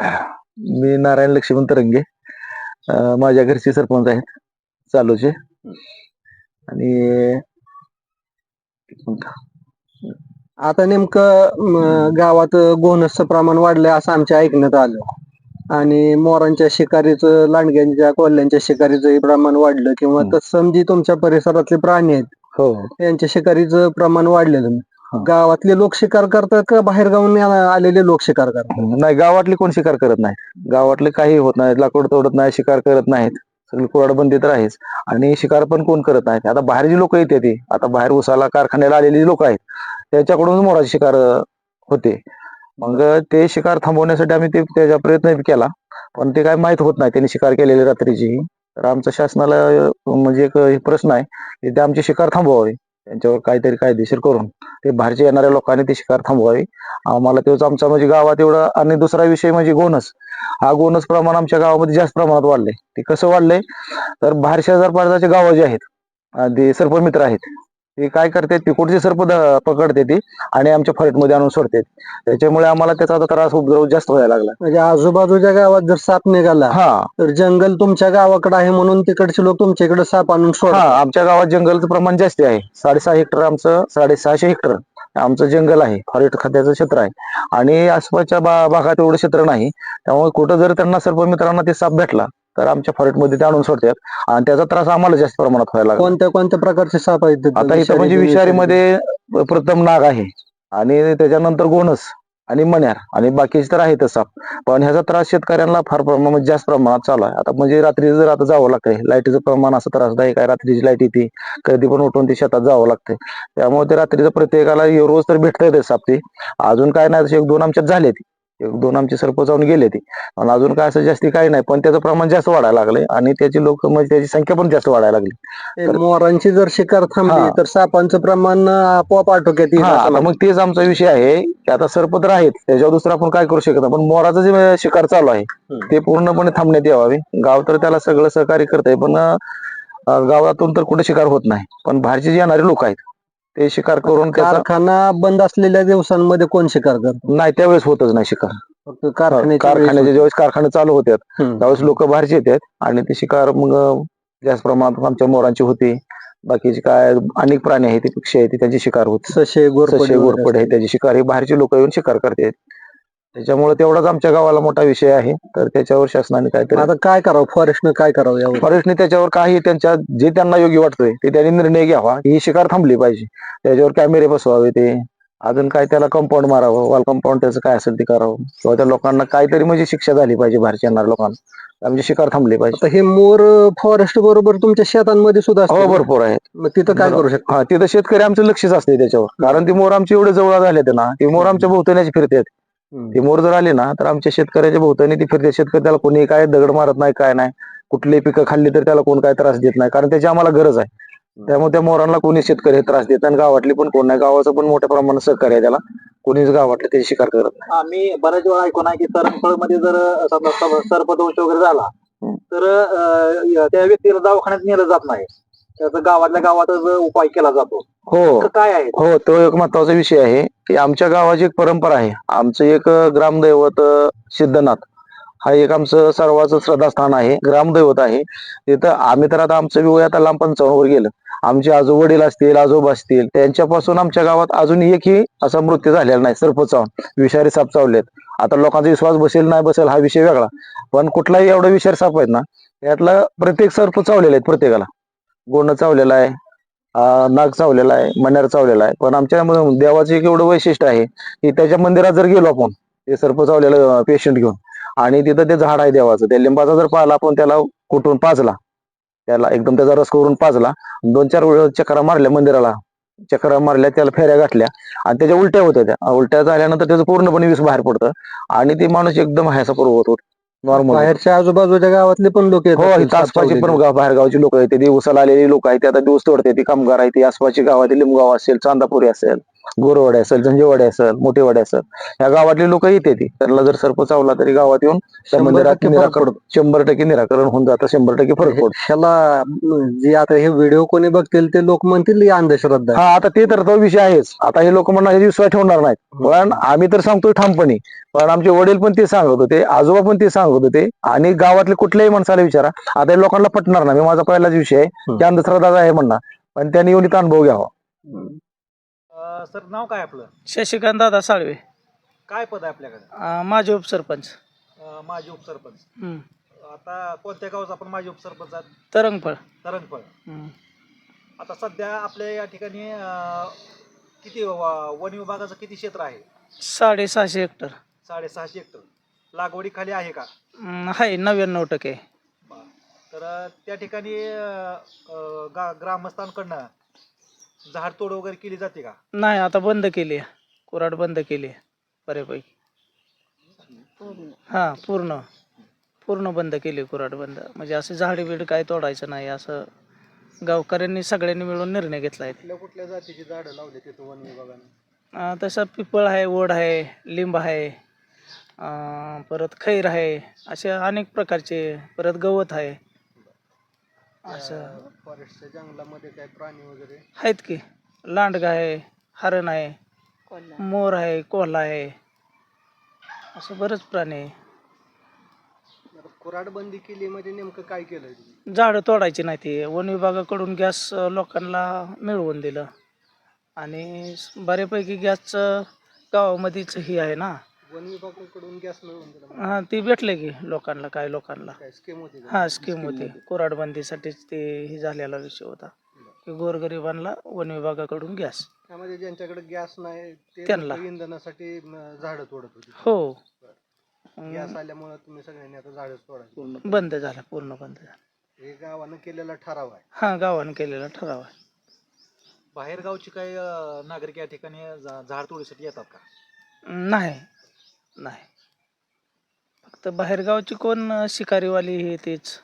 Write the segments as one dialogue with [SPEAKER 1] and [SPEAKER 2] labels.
[SPEAKER 1] मी नारायण लक्ष्मण तरंगे. माझ्या घरचे सरपंच आहेत चालूचे. आणि
[SPEAKER 2] आता नेमकं गावात गोनसचं प्रमाण वाढलंय असं आमच्या ऐकण्यात आलं. आणि मोरांच्या शिकारीचं, लांडग्यांच्या, कोल्ह्यांच्या शिकारीचं प्रमाण वाढलं, किंवा तत्सम जी तुमच्या परिसरातले प्राणी आहेत
[SPEAKER 1] हो
[SPEAKER 2] त्यांच्या शिकारीचं प्रमाण वाढलेलं.
[SPEAKER 1] हा.
[SPEAKER 2] गावातले लोक शिकार करतात का बाहेर गावून आलेले लोक शिकार करतात?
[SPEAKER 1] नाही, गावातले कोण शिकार करत नाही. गावातले काही होत नाही, लाकूड तोडत नाही, शिकार करत नाहीत. सगळी कुराडबंदी तर आहेच. आणि शिकार पण कोण करत नाहीत. आता बाहेर जी लोक येते ती आता बाहेर उसाला कारखान्याला आलेली लोक आहेत त्यांच्याकडून मोराचे शिकार होते. मग ते शिकार थांबवण्यासाठी आम्ही त्याचा प्रयत्न केला, पण ते काय माहित होत नाही त्यांनी शिकार केलेली रात्रीची. तर आमच्या शासनाला म्हणजे एक प्रश्न आहे की ते आमचे शिकार थांबवावे, त्यांच्यावर काहीतरी कायदेशीर करून ते बाहेरच्या येणाऱ्या लोकांनी ते शिकार थांबवावे. आम्हाला तेच आमचा म्हणजे गावात एवढा. आणि दुसरा विषय म्हणजे गोनस. हा गोनस प्रमाण आमच्या गावामध्ये जास्त प्रमाणात वाढलंय. ते कसं वाढलंय तर बाहेर शेजार पाजारचे गाव जे आहेत ते सर्प मित्र आहेत ते काय करतात, तिकडचे सर्प पकडते ती आणि आमच्या फॉरेस्टमध्ये आणून सोडतात. त्याच्यामुळे आम्हाला त्याचा त्रास उपद्रव जास्त व्हायला लागला.
[SPEAKER 2] म्हणजे आजूबाजूच्या गावात जर साप निघाला
[SPEAKER 1] हा
[SPEAKER 2] तर जंगल तुमच्या गावाकडे आहे म्हणून तिकडचे लोक तुमच्या इकडे साप आणून
[SPEAKER 1] हा
[SPEAKER 2] सोडतात.
[SPEAKER 1] आमच्या गावात जंगलचं प्रमाण जास्त आहे. 6.5 हेक्टर आमचं 650 हेक्टर आमचं जंगल आहे, फॉरेस्ट खात्याचं क्षेत्र आहे. आणि आसपासच्या भागात एवढं क्षेत्र नाही. त्यामुळे कुठं जर त्यांना सर्प मित्रांना ते साप भेटला तर आमच्या फॉरेस्टमध्ये ते आणून सोडतात आणि त्याचा त्रास आम्हाला जास्त प्रमाणात व्हायला लागला.
[SPEAKER 2] कोणत्या कोणत्या प्रकारचे साप आहेत तिथं?
[SPEAKER 1] आता इथं म्हणजे विषारीमध्ये प्रथम नाग आहे, आणि त्याच्यानंतर गोनस आणि मण्यार, आणि बाकीचे तर आहेतच साप. पण ह्याचा त्रास शेतकऱ्यांना फार प्रमाणात जास्त प्रमाणात चालू आहे. आता म्हणजे रात्री जर आता जावं लागतंय, लाईटीचं प्रमाण असं त्रासदायक आहे. रात्रीची लाईट येते, कधी पण उठून ते शेतात जावं लागतंय. त्यामुळे ते रात्रीचं प्रत्येकाला रोज तर भेटतंय साप. ते अजून काय नाही, 1-2 आमच्यात झाले, 1-2 आमचे सर्प जाऊन गेले ते. पण अजून काय असं जास्ती काही नाही, पण त्याचं प्रमाण जास्त वाढायला लागलंय आणि त्याची लोक म्हणजे त्याची संख्या पण जास्त वाढायला लागली.
[SPEAKER 2] मोरांची जर शिकार थांबली तर सापांचं प्रमाण आपोआप आटोक्यात येईल
[SPEAKER 1] हा,
[SPEAKER 2] असं
[SPEAKER 1] आता मग तेच आमचा विषय आहे की आता सर्प तर आहेत, त्याच्यावर दुसरं आपण काय करू शकत नाही. पण मोराचं जे शिकार चालू आहे ते पूर्णपणे थांबण्यात यावे. गाव तर त्याला सगळं सहकार्य करतंय, पण गावातून तर कुठे शिकार होत नाही. पण बाहेरचे जे येणारे लोक आहेत ते शिकार करून
[SPEAKER 2] कारखाना बंद असलेल्या दिवसांमध्ये कोण शिकार करतो?
[SPEAKER 1] नाही, त्यावेळेस होतच नाही शिकार.
[SPEAKER 2] फक्त कारखान्याच्या
[SPEAKER 1] कारखान्याचे ज्यावेळेस कारखाने चालू होतात त्यावेळेस लोक बाहेरचे येतात आणि ते शिकार मग जास्त प्रमाणात आमच्या मोरांची होते. बाकीचे काय अनेक प्राणी आहेत, ते पक्षी आहेत, त्यांची शिकार होते.
[SPEAKER 2] ससे,
[SPEAKER 1] गोरपड आहे, त्याची शिकार ही बाहेरचे लोक येऊन शिकार करतात. त्याच्यामुळे तेवढाच आमच्या गावाला मोठा विषय आहे. तर त्याच्यावर शासनाने काहीतरी
[SPEAKER 2] आता काय करावं, फॉरेस्टनं काय करावं यावर?
[SPEAKER 1] फॉरेस्टने त्याच्यावर काही त्यांच्या जे त्यांना योग्य वाटतंय ते त्यांनी निर्णय घ्यावा. ही शिकार थांबली पाहिजे, त्याच्यावर कॅमेरे बसवावे, ते अजून काय त्याला कंपाऊंड मारावं, वॉल कंपाऊंड त्याचं काय असेल ते करावं, किंवा त्या लोकांना काहीतरी म्हणजे शिक्षा झाली पाहिजे बाहेरच्या येणाऱ्या लोकांना, म्हणजे शिकार थांबली पाहिजे.
[SPEAKER 2] आता हे मोर फॉरेस्ट बरोबर तुमच्या शेतांमध्ये सुद्धा
[SPEAKER 1] हो, भरपूर आहेत.
[SPEAKER 2] मग तिथं काय करू शकतो?
[SPEAKER 1] हा, तिथं शेतकरी आमचं लक्षच असते त्याच्यावर, कारण ती मोर आमची एवढे जवळ झाले ना, ती मोर आमच्या भोवतानी फिरतात. ती मोर जर आली ना तर आमच्या शेतकऱ्याच्या भोवतानी ती फिरते. शेतकरी त्याला कोणी काय दगड मारत नाही, काय नाही. कुठली पिकं खाल्ली तर त्याला कोण काय त्रास देत नाही, कारण त्याची आम्हाला गरज आहे. त्यामुळे त्या मोरांना कोणी शेतकरी त्रास देत नाही, गावातली पण कोण नाही. गावाचं पण मोठ्या प्रमाणात सहकार्य आहे त्याला, कोणीच गावातले त्याची शिकार करत नाही.
[SPEAKER 3] आम्ही बऱ्याच वेळा ऐकून आहे की मध्ये जर सर्पदंश वगैरे झाला तर त्या व्यक्तीला दवाखान्यात नेलं जात नाही, त्याचा गावातल्या गावातच उपाय केला जातो.
[SPEAKER 1] हो,
[SPEAKER 3] काय आहे?
[SPEAKER 1] हो, तो एक महत्वाचा विषय आहे की आमच्या गावाची एक परंपरा आहे. आमचं एक ग्रामदैवत सिद्धनाथ हा एक आमचं सर्वांचं श्रद्धास्थान आहे, ग्रामदैवत आहे. तिथं आम्ही तर आता आमचं वय आता लांब 55 वर गेलं. आमचे वडील असतील, आजोबा असतील, त्यांच्यापासून आमच्या गावात अजून एकही असा मृत्यू झालेला नाही सर्प चावून, विषारी साप चावलेत. आता लोकांचा विश्वास बसेल नाही बसेल हा विषय वेगळा, पण कुठलाही एवढा विषारी साप आहेत ना त्यातला प्रत्येक सर्प चावलेले आहेत. प्रत्येकाला गोंड चावलेला आहे, नाग चावलेला आहे, मण्यार चावलेला आहे. पण आमच्या देवाचं एक एवढं वैशिष्ट्य आहे की त्याच्या मंदिरात जर गेलो आपण ते सर्प चावलेलं पेशंट घेऊन, आणि तिथं ते झाड आहे देवाचं, त्या लिंबाचा जर पाला आपण त्याला कुठून पाजला, त्याला एकदम त्याचा रस करून पाजला, 2-4 चक्रा मारल्या मंदिराला, चक्रा मारल्या, त्याला फेऱ्या घातल्या आणि त्याच्या उलट्या होत्या. त्या उलट्या झाल्यानंतर त्याचं पूर्णपणे विष बाहेर पडतं आणि ते माणूस एकदम हॅसा होतो, नॉर्मल.
[SPEAKER 2] बाहेरच्या आजूबाजूच्या गावातले पण लोक
[SPEAKER 1] हो, आसपासचे पण बाहेर गावची लोक आहेत, ते दिवसाला आलेली लोक आहेत, ते आता दिवस तोडते, ती कामगार आहेत, ती आसपासची गावातील लिंबगाव असेल, चांदापुरी असेल, गोरवाडे असेल, झंजेवाडे असेल, मोठेवाडे असेल, या गावातले लोक येते ती. त्यांना जर सर्प चावला तरी गावात येऊन त्या
[SPEAKER 2] 100%
[SPEAKER 1] मंदिरात
[SPEAKER 2] फरक
[SPEAKER 1] निराकरण 100% निराकरण होऊन जातं, 100% फरक पडतो.
[SPEAKER 2] ह्याला जे आता हे व्हिडिओ कोणी बघतील ते लोक म्हणतील ही अंधश्रद्धा आहे.
[SPEAKER 1] हा, आता ते तर तो विषय आहेच. आता हे लोक म्हणणार हे विश्वास ठेवणार नाहीत, पण आम्ही तर सांगतोय ठामपणे. पण आमचे वडील पण ते सांगत होते, आजोबा पण ते सांगत होते, आणि गावातले कुठल्याही माणसाला विचारा, आता हे लोकांना पटणार नाही. माझा पहिलाच विषय आहे की अंधश्रद्धा आहे म्हणणार, पण त्यांनी येऊन इथं अनुभव घ्यावा.
[SPEAKER 3] सर नाव काय आपलं?
[SPEAKER 4] शशिकांत दादा साळवे,
[SPEAKER 3] काय पद आहे आपल्याकडे?
[SPEAKER 4] माझे उपसरपंच.
[SPEAKER 3] माजी उपसरपंच.
[SPEAKER 4] हम्म.
[SPEAKER 3] आता कोणत्या गावाचा आपण माजी उपसरपंच आहात?
[SPEAKER 4] तरंगफळ.
[SPEAKER 3] तरंगफळ.
[SPEAKER 4] हम्म.
[SPEAKER 3] आता सध्या आपल्या या ठिकाणी किती वन विभागाचं किती क्षेत्र आहे?
[SPEAKER 4] 650 हेक्टर.
[SPEAKER 3] 650 हेक्टर. लागवडीखाली आहे का?
[SPEAKER 4] आहे 99%.
[SPEAKER 3] तर त्या ठिकाणी ग्रामस्थांकडनं झाडतोड वगैरे केली जाते का?
[SPEAKER 4] नाही, आता बंद केली आहे. कुऱ्हाड बंद केली आहे बऱ्यापैकी. हा, पूर्ण बंद केली कुऱ्हाड बंद. म्हणजे असं झाडी बीड काय तोडायचं नाही, असं गावकऱ्यांनी सगळ्यांनी मिळून निर्णय घेतला आहे.
[SPEAKER 2] कुठल्या कुठल्या जातीची झाडं लावली तिथं वन विभागाने?
[SPEAKER 4] तसं पिपळ आहे, वड आहे, लिंब आहे, परत खैर आहे, असे अनेक प्रकारचे. परत गवत आहे. असं
[SPEAKER 2] फॉरेस्टच्या जंगलामध्ये काय प्राणी वगैरे
[SPEAKER 4] आहेत की, लांडगा आहे, हरण आहे, मोर आहे, कोल्हा आहे, असं बरंच प्राणी आहे.
[SPEAKER 2] कुऱ्हाड बंदी केली म्हणजे नेमकं काय केलंय तुम्ही?
[SPEAKER 4] झाडं तोडायची नाही. ती वन विभागाकडून गॅस लोकांना मिळवून दिलं, आणि बऱ्यापैकी गॅसचं गावामध्येच ही आहे ना.
[SPEAKER 2] वन विभागाकडून गॅस मिळवून दिला
[SPEAKER 4] हा, ती भेटले की लोकांना, काही लोकांना.
[SPEAKER 2] काय स्कीम होती का?
[SPEAKER 4] हा, स्कीम होती. कुऱ्हाड बंदीसाठीच ते ही झालेला विषय होता की गोरगरिबांना वन विभागाकडून गॅस.
[SPEAKER 2] त्यामध्ये ज्यांच्याकडे गॅस नाही ते
[SPEAKER 4] त्यांना.
[SPEAKER 2] लोकं इंधनासाठी झाडं तोडत होती.
[SPEAKER 4] हो.
[SPEAKER 2] गॅस आल्यामुळे तुम्ही सगळ्यांनी आता झाडं तोडायची.
[SPEAKER 4] बंद झाला, पूर्ण बंद झाला.
[SPEAKER 2] हे गावानं केलेला ठराव आहे.
[SPEAKER 4] हा, गावानं केलेला ठराव आहे.
[SPEAKER 3] बाहेर गावची काही नागरिक या ठिकाणी झाड तोडीसाठी येतात का?
[SPEAKER 4] नाही, फक्त बाहेरगावची कोण शिकारीवाली हे तेच.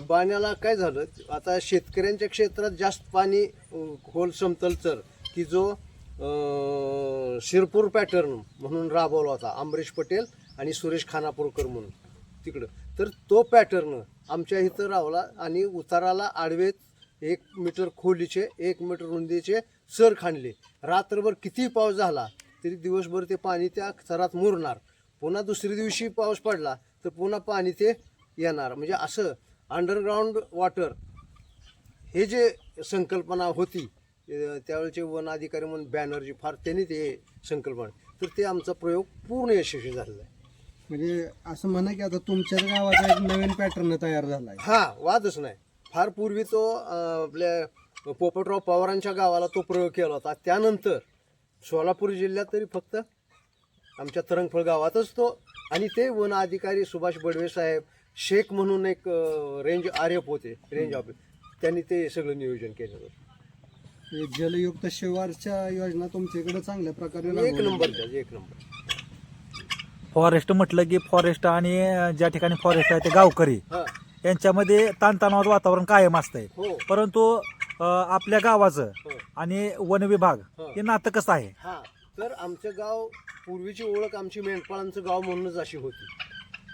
[SPEAKER 5] पाण्याला काय झालं, आता शेतकऱ्यांच्या क्षेत्रात जास्त पाणी खोल समतल चर की जो शिरपूर पॅटर्न म्हणून राबवला होता अमरीश पटेल आणि सुरेश खानापूरकर म्हणून तिकडं. तर तो पॅटर्न आमच्या इथं रावला, आणि उताराला आडवेत 1 मीटर खोलीचे 1 मीटर रुंदीचे चर खाणले. रात्रभर किती पाऊस झाला तरी दिवसभर ते पाणी त्या चरात मुरणार. पुन्हा दुसऱ्या दिवशी पाऊस पडला तर पुन्हा पाणी ते येणार. म्हणजे असं अंडरग्राऊंड वॉटर हे जे संकल्पना होती त्यावेळेचे वन अधिकारी म्हणून बॅनर्जी फार त्यांनी ते संकल्पना, तर ते आमचा प्रयोग पूर्ण यशस्वी झालेला आहे.
[SPEAKER 2] म्हणजे असं म्हणा की आता तुमच्या गावाचा एक नवीन पॅटर्न तयार झालाय.
[SPEAKER 5] हा, वादच नाही. फार पूर्वी तो आपल्या पोपटराव पवारांच्या गावाला तो प्रयोग केला होता. त्यानंतर सोलापूर जिल्ह्यात तरी फक्त आमच्या तरंगफळ गावातच तो, आणि ते वन अधिकारी सुभाष बडवे साहेब शेख म्हणून एक रेंज आरएफ होते, रेंज ऑफिस, त्यांनी ते सगळं नियोजन केलं होतं.
[SPEAKER 2] जलयुक्त शिवारच्या योजना तुमच्याकडे चांगल्या प्रकारे
[SPEAKER 5] एक नंबर त्या, एक नंबर.
[SPEAKER 6] फॉरेस्ट म्हटलं की फॉरेस्ट आणि ज्या ठिकाणी फॉरेस्ट आहे ते गावकरी
[SPEAKER 5] हा,
[SPEAKER 6] यांच्यामध्ये ताणतणावाचं वातावरण कायम असतंय.
[SPEAKER 5] हो,
[SPEAKER 6] परंतु आपल्या गावाचं
[SPEAKER 5] हो.
[SPEAKER 6] आणि वन विभाग
[SPEAKER 5] हो.
[SPEAKER 6] हे नातं कसं आहे?
[SPEAKER 5] हा, तर आमचं गाव पूर्वीची ओळख आमची मेंढपाळांचं गाव म्हणूनच अशी होती.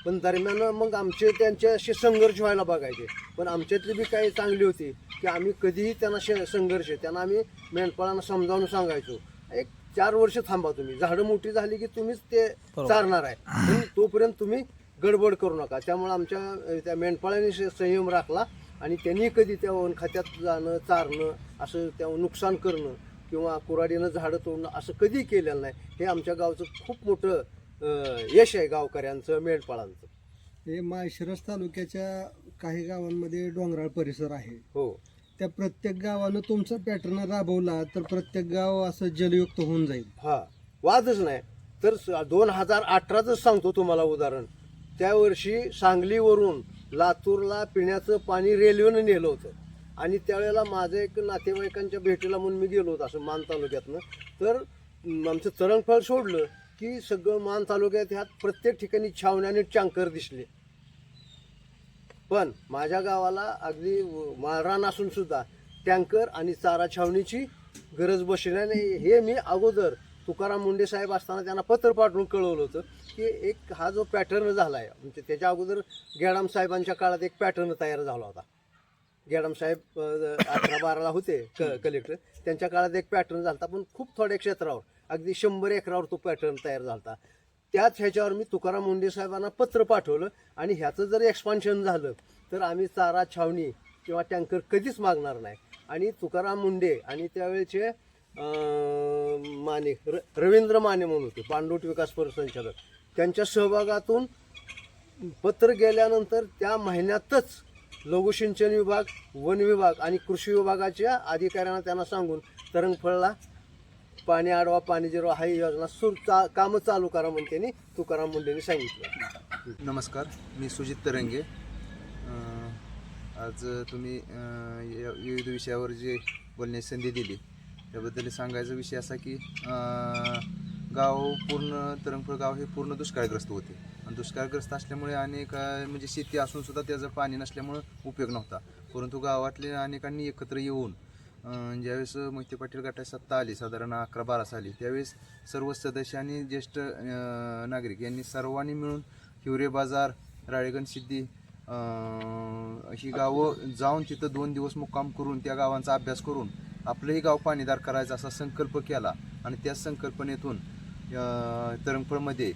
[SPEAKER 5] पण दरम्यान मग आमचे त्यांचे असे संघर्ष व्हायला बघायचे. पण आमच्यातली बी काही चांगली होती की आम्ही कधीही त्यांना संघर्ष, त्यांना आम्ही मेंढपाळांना समजावून सांगायचो, एक 4 वर्ष थांबा तुम्ही, झाडं मोठी झाली की तुम्हीच ते चारणार आहे, पण तोपर्यंत तुम्ही गडबड करू नका. त्यामुळे आमच्या त्या मेंढपाळांनी संयम राखला, आणि त्यांनी कधी त्या वन खात्यात जाणं, चारणं, असं त्या नुकसान करणं किंवा कुऱ्हाडीनं झाडं तोडणं असं कधी केलेलं नाही. हे आमच्या गावचं खूप मोठं यश आहे, गावकऱ्यांचं, मेंढपाळांचं.
[SPEAKER 2] हे माळशिरस तालुक्याच्या काही गावांमध्ये डोंगराळ परिसर आहे.
[SPEAKER 5] हो,
[SPEAKER 2] त्या प्रत्येक गावानं तुमचा पॅटर्न राबवला तर प्रत्येक गाव असं जलयुक्त होऊन जाईल.
[SPEAKER 5] हा, वादच नाही. तर 2018च सांगतो तुम्हाला उदाहरण. त्या वर्षी सांगलीवरून लातूरला पिण्याचं पाणी रेल्वेनं नेलं होतं, आणि त्यावेळेला माझं एक नातेवाईकांच्या भेटीला म्हणून मी गेलो होतो असं मान तालुक्यातनं. तर आमचं तरंगफळ सोडलं की सगळं मान तालुक्यात ह्यात प्रत्येक ठिकाणी छावण्याने टँकर दिसले. पण माझ्या गावाला अगदी माळरान असून सुद्धा टँकर आणि चारा छावणीची गरज बसली नाही. हे मी अगोदर तुकाराम मुंडे साहेब असताना त्यांना पत्र पाठवून कळवलं होतं की एक हा जो पॅटर्न झाला आहे, म्हणजे त्याच्या अगोदर गेडाम साहेबांच्या काळात एक पॅटर्न तयार झाला होता. गेडाम साहेब 11-12ला होते कलेक्टर, त्यांच्या काळात एक पॅटर्न झाला होता, पण खूप थोड्या क्षेत्रावर अगदी 100 एकरावर तो पॅटर्न तयार झाला होता. त्याच ह्याच्यावर मी तुकाराम मुंडे साहेबांना पत्र पाठवलं आणि ह्याचं जर एक्सपान्शन झालं तर आम्ही चारा छावणी किंवा टँकर कधीच मागणार नाही. आणि तुकाराम मुंडे आणि त्यावेळेचे माने रवींद्र माने म्हणून होते पाणलोट विकास परिसंचालक, त्यांच्या सहभागातून पत्र गेल्यानंतर त्या महिन्यातच लघुसिंचन विभाग, वन विभाग आणि कृषी विभागाच्या अधिकाऱ्यांना त्यांना सांगून तरंगफळला पाणी अडवा पाणी जिरवा हा योजना कामं चालू करा म्हणून त्यांनी तुकाराम मुंडेंनी सांगितलं.
[SPEAKER 7] नमस्कार, मी सुजित तरंगे. आज तुम्ही विविध विषयावर जे बोलण्याची संधी दिली त्याबद्दल सांगायचा विषय असा की तरंगफळ गाव हे पूर्ण दुष्काळग्रस्त होते आणि दुष्काळग्रस्त असल्यामुळे अनेक म्हणजे शेती असून सुद्धा त्याचं पाणी नसल्यामुळं उपयोग नव्हता. परंतु गावातले अनेकांनी एकत्र येऊन ज्यावेळेस मोहिते पाटील गटाची सत्ता आली साधारण 11-12 साली, त्यावेळेस सर्व सदस्य आणि ज्येष्ठ नागरिक यांनी सर्वांनी मिळून हिवरे बाजार, राळेगण सिद्धी ही गावं जाऊन तिथं 2 दिवस मुक्काम करून त्या गावांचा अभ्यास करून आपलंही गाव पाणीदार करायचा असा संकल्प केला. आणि त्याच संकल्पनेतून तरंगफळमध्ये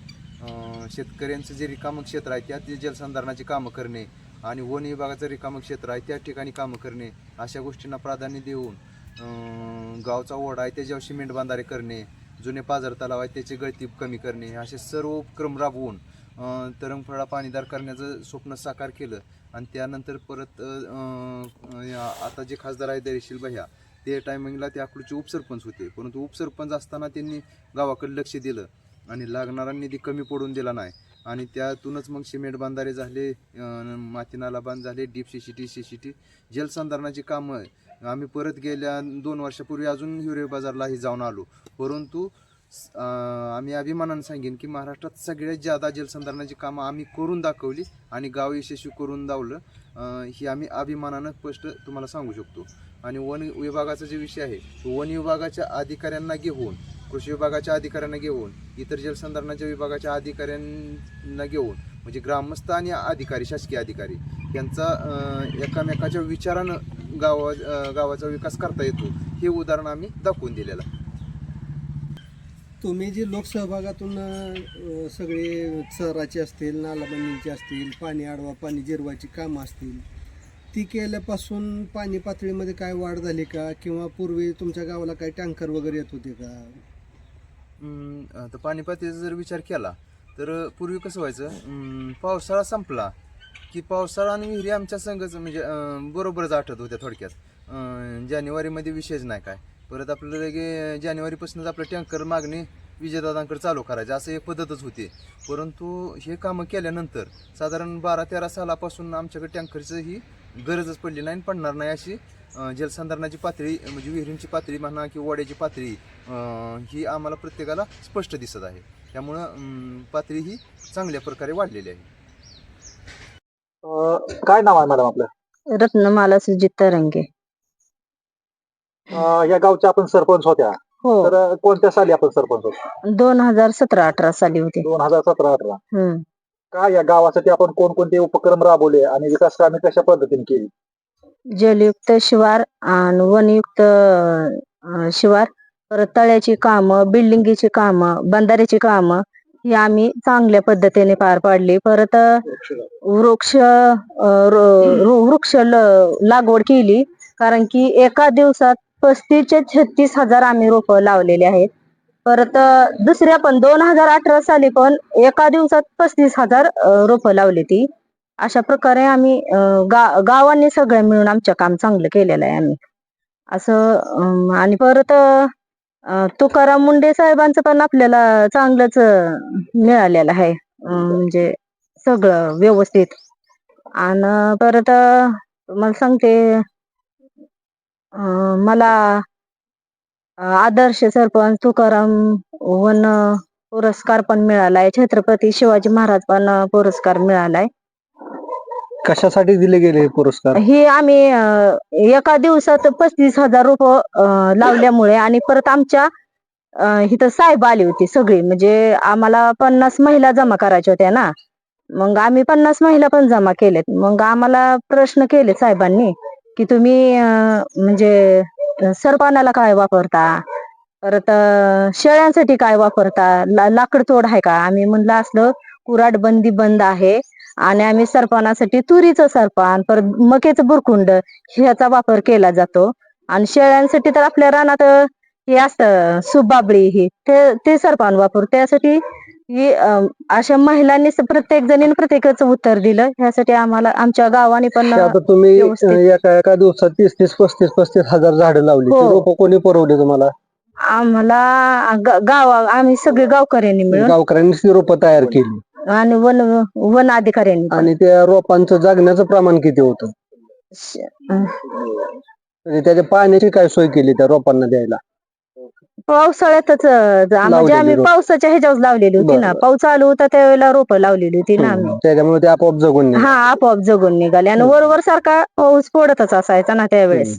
[SPEAKER 7] शेतकऱ्यांचं जे रिकामं क्षेत्र आहे त्यात जलसंधारणाची कामं करणे आणि वन विभागाचं रिकामं क्षेत्र आहे त्या ठिकाणी कामं करणे अशा गोष्टींना प्राधान्य देऊन गावचा ओढा आहे त्याच्यावर सिमेंट बांधारे करणे, जुने पाझर तलाव आहे त्याची गळती कमी करणे असे सर्व उपक्रम राबवून तरंगफळा पाणीदार करण्याचं स्वप्न साकार केलं. आणि त्यानंतर परत आता जे खासदार आहे धैर्यशील भैया, ते टायमिंगला ते अकलूजचे उपसरपंच होते, परंतु उपसरपंच असताना त्यांनी गावाकडे लक्ष दिलं आणि लागणारा निधी कमी पडून दिला नाही. आणि त्यातूनच मग सिमेंट बांधारे झाले, माती नाला बांध झाले, डीप सीसीटी जलसंधारणाची कामं आम्ही परत गेल्या 2 वर्षापूर्वी अजून हिवरे बाजारलाही जाऊन आलो. परंतु आम्ही अभिमानानं सांगेन की महाराष्ट्रात सगळ्यात जादा जलसंधारणाची कामं आम्ही करून दाखवली आणि गाव यशस्वी करून दावलं, ही आम्ही अभिमानानं स्पष्ट तुम्हाला सांगू शकतो. आणि वन विभागाचा जे विषय आहे तो वन विभागाच्या अधिकाऱ्यांना घेऊन, कृषी विभागाच्या अधिकाऱ्यांना घेऊन, इतर जलसंधारणाच्या विभागाच्या अधिकाऱ्यांना घेऊन म्हणजे ग्रामस्थ आणि अधिकारी, शासकीय अधिकारी यांचा एकामेकाच्या विचारानं गावाचा विकास करता येतो हे उदाहरण आम्ही दाखवून दिलेलं आहे.
[SPEAKER 2] तुम्ही जी लोकसहभागातून सगळे शहराचे असतील, नालाबंदीची असतील, पाणी अडवा पाणी जिरवाची कामं असतील, ती केल्यापासून पाणी पातळीमध्ये काय वाढ झाली का, किंवा पूर्वी तुमच्या गावाला काही टँकर वगैरे येत होते का?
[SPEAKER 7] तर पाणी पातळीचा जर विचार केला तर पूर्वी कसं व्हायचं, पावसाळा संपला की पावसाळा आणि विहिरी आमच्या संघच म्हणजे बरोबरच आठवत होत्या थोडक्यात. जानेवारीमध्ये विषयच नाही काय, परत आपल्याला लगे जानेवारीपासूनच आपलं टँकर मागणी विजयदादांकडे चालू करायचं असं एक पद्धतच होती. परंतु हे कामं केल्यानंतर साधारण 12-13 सालापासून आमच्याकडे टँकरचं ही गरजच पडली नाही, पडणार नाही अशी जलसंधारणाची पातळी म्हणजे विहिरींची पातळी म्हणा किंवा वाड्याची पातळी ही आम्हाला प्रत्येकाला स्पष्ट दिसत आहे. त्यामुळं पातळी ही चांगल्या प्रकारे वाढलेली आहे.
[SPEAKER 3] काय नाव आहे मॅडम आपलं?
[SPEAKER 8] रत्नमाला सुजित तरंगे.
[SPEAKER 3] या गावच्या आपण सरपंच होत्या,
[SPEAKER 8] हो,
[SPEAKER 3] तर कोणत्या साली आपण सरपंच होतो?
[SPEAKER 8] 2017-18 साली होते.
[SPEAKER 3] 2017-18.
[SPEAKER 8] हम्म.
[SPEAKER 3] काय या गावासाठी आपण कोणकोणते उपक्रम राबवले आणि विकास कामे कशा पद्धतीने केली?
[SPEAKER 8] जलयुक्त शिवार आणि वनयुक्त शिवार, परत तळ्याची कामं, बिल्डिंगीची कामं, बंधाऱ्याची कामं ही आम्ही चांगल्या पद्धतीने पार पाडली. परत वृक्ष लागवड केली, कारण की एका दिवसात 35 ते 36 हजार आम्ही रोपं लावलेले आहेत. परत दुसऱ्या पण 2018 साली पण एका दिवसात 35,000 रोपं लावली ती. अशा प्रकारे आम्ही गावांनी सगळं मिळून आमचं काम चांगलं केलेलं आहे आम्ही असं. आणि परत तुकाराम मुंडे साहेबांचं पण आपल्याला चांगलंच मिळालेलं आहे, म्हणजे सगळं व्यवस्थित. आणि परत मला सांगते, मला आदर्श सरपंच तुकाराम वन पुरस्कार पण मिळालाय, छत्रपती शिवाजी महाराज पण पुरस्कार मिळालाय.
[SPEAKER 2] कशासाठी दिले गेले हे पुरस्कार?
[SPEAKER 8] हे आम्ही एका दिवसात 35,000 रोपं लावल्यामुळे आणि परत आमच्या इथं साहेब आली होती सगळी, म्हणजे आम्हाला 50 महिला जमा करायच्या होत्या ना, मग आम्ही 50 महिला पण जमा केलेत. मग आम्हाला प्रश्न केले साहेबांनी की तुम्ही म्हणजे सरपानाला काय वापरता, परत शेळ्यांसाठी काय वापरता, लाकड तोड आहे का? आम्ही म्हणलं असलं कुऱ्हाड बंदी बंद आहे आणि आम्ही सरपानासाठी तुरीचं सरपान, परत मकेचं बुरकुंड ह्याचा वापर केला जातो. आणि शेळ्यांसाठी तर आपल्या रानात हे असतं सुबाबळी ही ते सरपान वापरू. त्यासाठी ही अशा महिलांनी प्रत्येक जणीने प्रत्येकाचं उत्तर दिलं. ह्यासाठी आम्हाला आमच्या गावाने पण
[SPEAKER 2] आता तुम्ही
[SPEAKER 8] व्यवस्थित-
[SPEAKER 2] एका दिवसात 35,000 झाडं लावली.
[SPEAKER 8] हो.
[SPEAKER 2] ते रोपं कोणी पुरवली तुम्हाला?
[SPEAKER 8] आम्हाला आम्ही सगळे गावकऱ्यांनी मिळून
[SPEAKER 2] गावकऱ्यांनी ती रोपं तयार केली.
[SPEAKER 8] आणि वन अधिकाऱ्यांनी पण.
[SPEAKER 2] आणि त्या रोपांचं जगण्याचं प्रमाण किती होतं? म्हणजे त्याच्या पाण्याची काय सोय केली त्या रोपांना द्यायला?
[SPEAKER 8] पावसाळ्यातच म्हणजे
[SPEAKER 2] लावलेली
[SPEAKER 8] आम्ही
[SPEAKER 2] रोपं.
[SPEAKER 8] पावसाच्या ह्याच्यावर लावलेली होती ना,
[SPEAKER 2] बरं.
[SPEAKER 8] पाऊस चालू होता त्यावेळेला रोपं लावलेली होती ना आम्ही.
[SPEAKER 2] त्याच्यामुळे ते आपोआप जगून निघाले.
[SPEAKER 8] हा, आपोआप जगून निघाले आणि वरवर सारखा पाऊस पडतच असायचा ना त्यावेळेस.